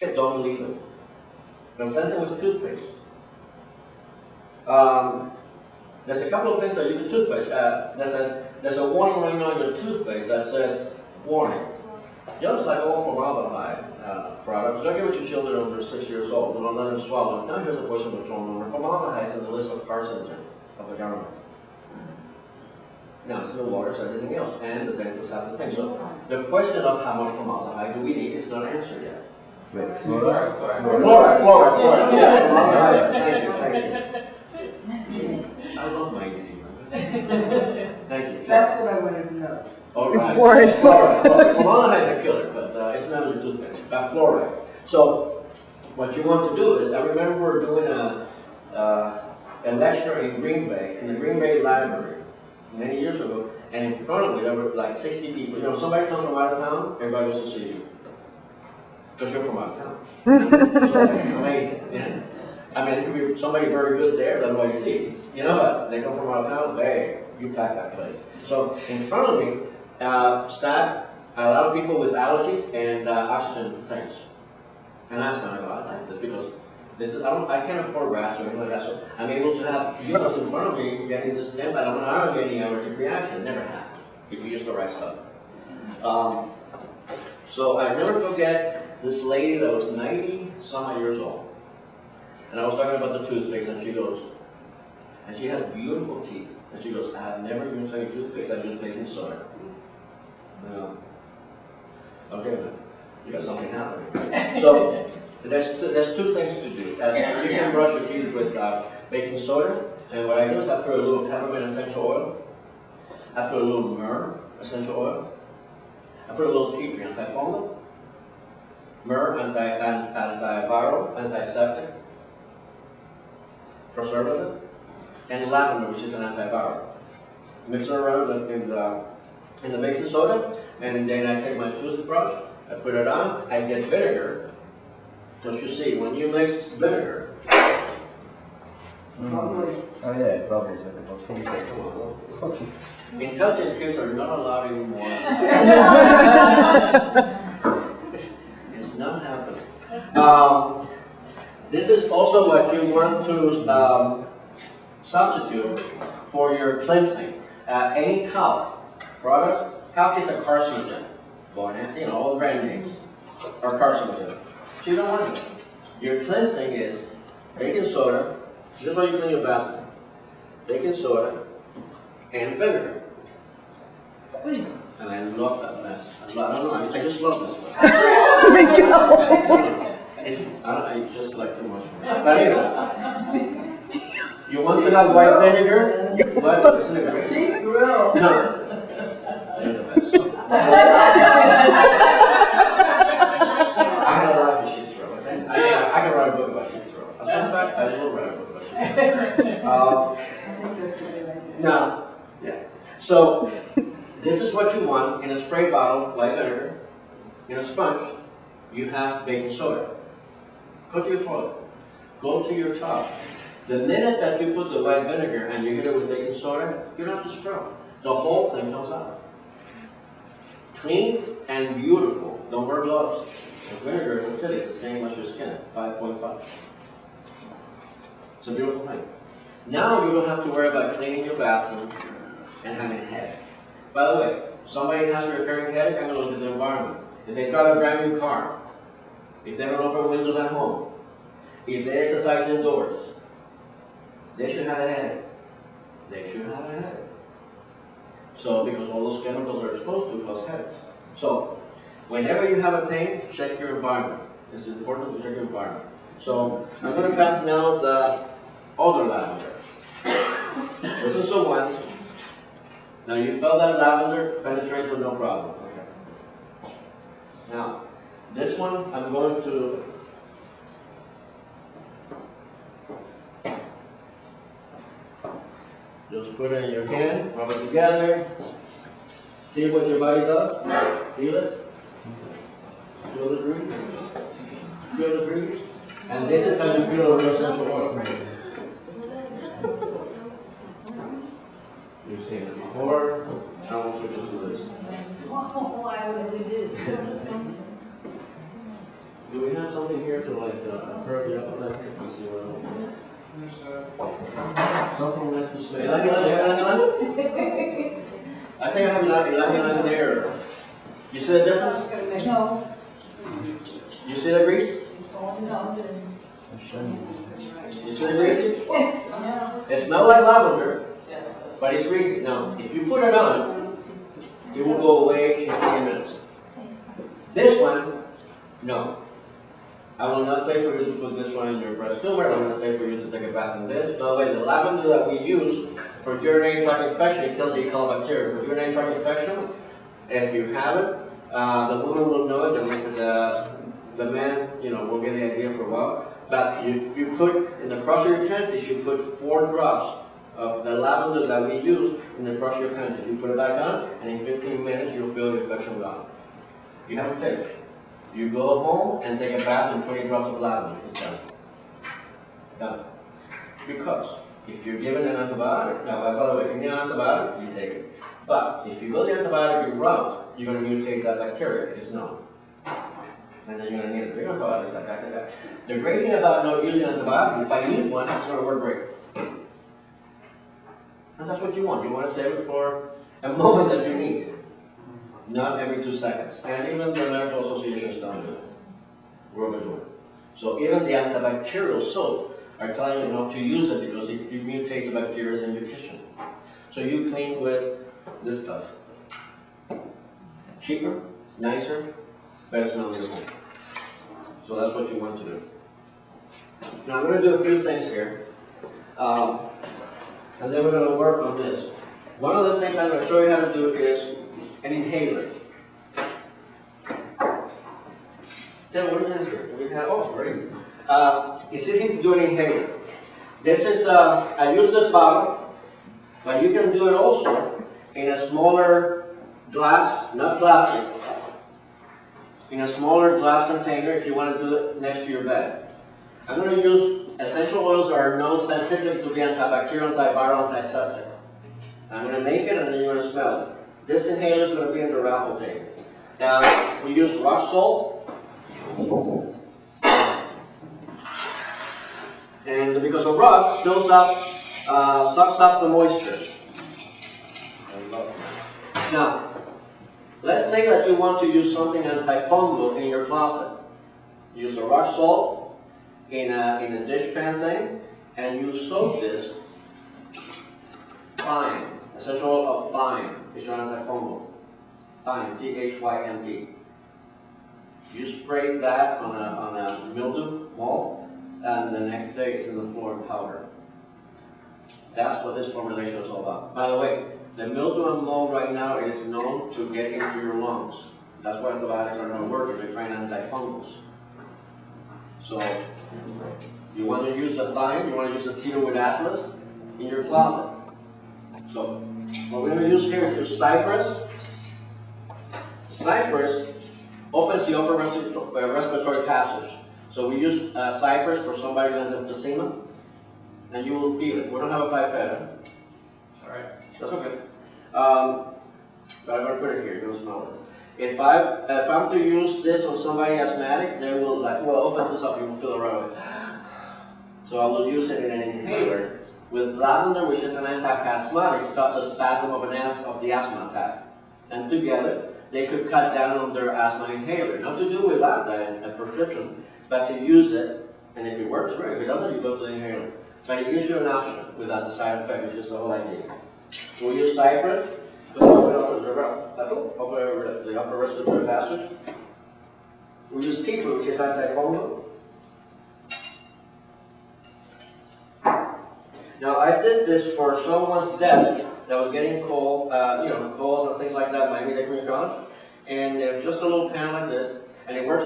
don't leave it. But same thing with toothpaste. There's a couple of things that you can toothpaste. There's a warning right now on your toothpaste that says warning. Just like all formaldehyde products, don't give it to children under 6 years old. Do not let them swallow it. Now here's a poison control number. Formaldehyde is in the list of carcinogen of the government. Now it's in the water, so everything else, and the dentists have to think. So the question of how much formaldehyde do we need is not answered yet. Fluoride. Yeah, thank you. I love my easy one. Thank you. That's what I wanted to know. All right. Fluoride. Formaldehyde is a killer, but it's not a toothpaste. Fluoride. So what you want to do is, I remember doing a lecture in Green Bay, in the Green Bay Library, many years ago, and in front of me there were like 60 people. You know, somebody comes from out of town, everybody goes to see you. Because you're from out of town. So it's amazing. Yeah. I mean, it could be somebody very good there that nobody sees. You know, but they come from out of town, hey, you pack that place. So in front of me sat a lot of people with allergies and oxygen things. And I was kind of like, I like this because this is, I can't afford rats or anything like that, so I'm able to have units in front of me getting this stem. I don't get any allergic reaction. Never have, if you use the right stuff. So I never forget this lady that was 90-some years old. And I was talking about the toothpaste, and she goes, and she has beautiful teeth. And she goes, I have never used any toothpaste, I use baking soda. Okay, man, you got something happening. So there's two things to do. You can brush your teeth with baking soda, and what I do is I put a little peppermint essential oil. I put a little myrrh essential oil. I put a little tea tree, antifungal. Myrrh, antiviral, antiseptic, preservative, and lavender, which is an antiviral. Mix it around in the baking soda, and then I take my toothbrush, I put it on, I get vinegar. Don't you see, when you mix vinegar, Probably. Oh yeah, it bubbles like a bubble. come on. Intelligent kids are not allowed anymore. It's not happening. This is also what you want to substitute for your cleansing. Any talc product, talc is a carcinogen. You know, all the brand names are carcinogen. So you don't want it. Your cleansing is baking soda. This is what you clean your bathroom. Baking soda and vinegar. And I love that mess. I don't know, I just love this stuff. I just like too much. But anyway, you want to have white vinegar? What? Isn't it great? See, thrill. No. They're the best. I got a life of shit throw. Okay? I can write a book about shit throw. As a matter of fact, I will write a book about shit throw. No. Yeah. So, this is what you want in a spray bottle, white vinegar. In a sponge, you have baking soda. Go to your toilet. Go to your tub. The minute that you put the white vinegar and you hit it with baking soda, you don't have to scrub. The whole thing comes out. Clean and beautiful. Don't wear gloves. The vinegar is acidic, the same as your skin, 5.5. It's a beautiful thing. Now you don't have to worry about cleaning your bathroom and having a headache. By the way, somebody has a recurring headache, I'm going to look at the environment. If they drive a brand new car, if they don't open windows at home, if they exercise indoors, they should have a headache. They should have a headache. So, because all those chemicals are exposed to cause headaches. So, whenever you have a pain, check your environment. It's important to check your environment. So, I'm going to pass now the other lavender. This is the one. Now, you felt that lavender penetrates with no problem. Okay. Now, this one, I'm going to just put it in your hand, rub it together, see what your body does, feel it, feel the breeze, feel the breeze, and this is how you feel the real essential oil. You've seen it before, I want you to do this. Why would we do? Do we have some? something here to like curb the appetite? Something nice to say. I think I have ylang there. You see the difference? No. You see the grease? You see the grease? It smells like lavender, but it's greasy. Now, if you put it on, it will go away in 10 minutes. This one, no. I will not say for you to put this one in your breast tumor. I will not say for you to take a bath in this. No way. The lavender that we use for urinary tract infection, it kills the E. coli bacteria. For urinary tract infection, if you have it, the woman will know it. The man, will get the idea for a while. But you put in the crust of your panties, you put 4 drops of the lavender that we use in the crust of your panties. You put it back on, and in 15 minutes you'll feel the infection gone. You haven't finished. You go home and take a bath and 20 drops of lavender. It's done. Done. Because if you're given an antibiotic, now by the way, if you need an antibiotic, you take it. But if you go the antibiotic route, you're going to mutate that bacteria. It is known. And then you're going to need a big antibiotic, like that. The great thing about not using antibiotics, if I need one, it's going to work great. And that's what you want. You want to save it for a moment that you need. Not every 2 seconds. And even the medical associations don't do it. We're going to do it. So even the antibacterial soap are telling you not to use it because it mutates the bacteria in your kitchen. So you clean with this stuff. Cheaper, nicer, better smell in your home. So that's what you want to do. Now I'm going to do a few things here. And then we're going to work on this. One of the things I'm going to show you how to do is an inhaler. Then what do we have here? We have, oh, great. It's easy to do an inhaler. This is, I use this bottle, but you can do it also in a smaller glass, not plastic, in a smaller glass container if you want to do it next to your bed. I'm going to use essential oils that are known scientifically to be antibacterial, antiviral, antiseptic. I'm going to make it and then you're going to smell it. This inhaler is going to be in the raffle table. Now, we use rock salt. And because the rock fills up, sucks up the moisture. Now, let's say that you want to use something antifungal in your closet. Use a rock salt in a dishpan thing, and you soak this thyme, essential oil of thyme. It's your antifungal. Thyme, T-H-Y-M-E. You spray that on a mildew mold, and the next day it's in the floor in powder. That's what this formulation is all about. By the way, the mildew and mold right now is known to get into your lungs. That's why antibiotics are not working. They're trying antifungals. So, you want to use the thyme, you want to use the cedarwood atlas in your closet. So, what we're going to use here is just cypress. Cypress opens the upper respiratory passage. So we use cypress for somebody who has emphysema, and you will feel it. We don't have a pipette. Alright, that's okay. But I'm going to put it here, you'll smell it. If I'm to use this on somebody asthmatic, they will open this up, you will feel it right away. So I will use it in an inhaler with lavender, which is an antispasmodic, stops the spasm of the asthma attack. And together, they could cut down on their asthma inhaler. Not to do with that, a prescription, but to use it, and if it works, great. If it doesn't, you go to the inhaler. But it gives you an option without the side effect, which is the whole idea. We'll use cypress, the upper respiratory passage. We'll use tea tree, which is antifungal. Now, I did this for someone's desk that was getting cold, calls and things like that, Miami Dade Community College. And there's just a little pan like this, and it works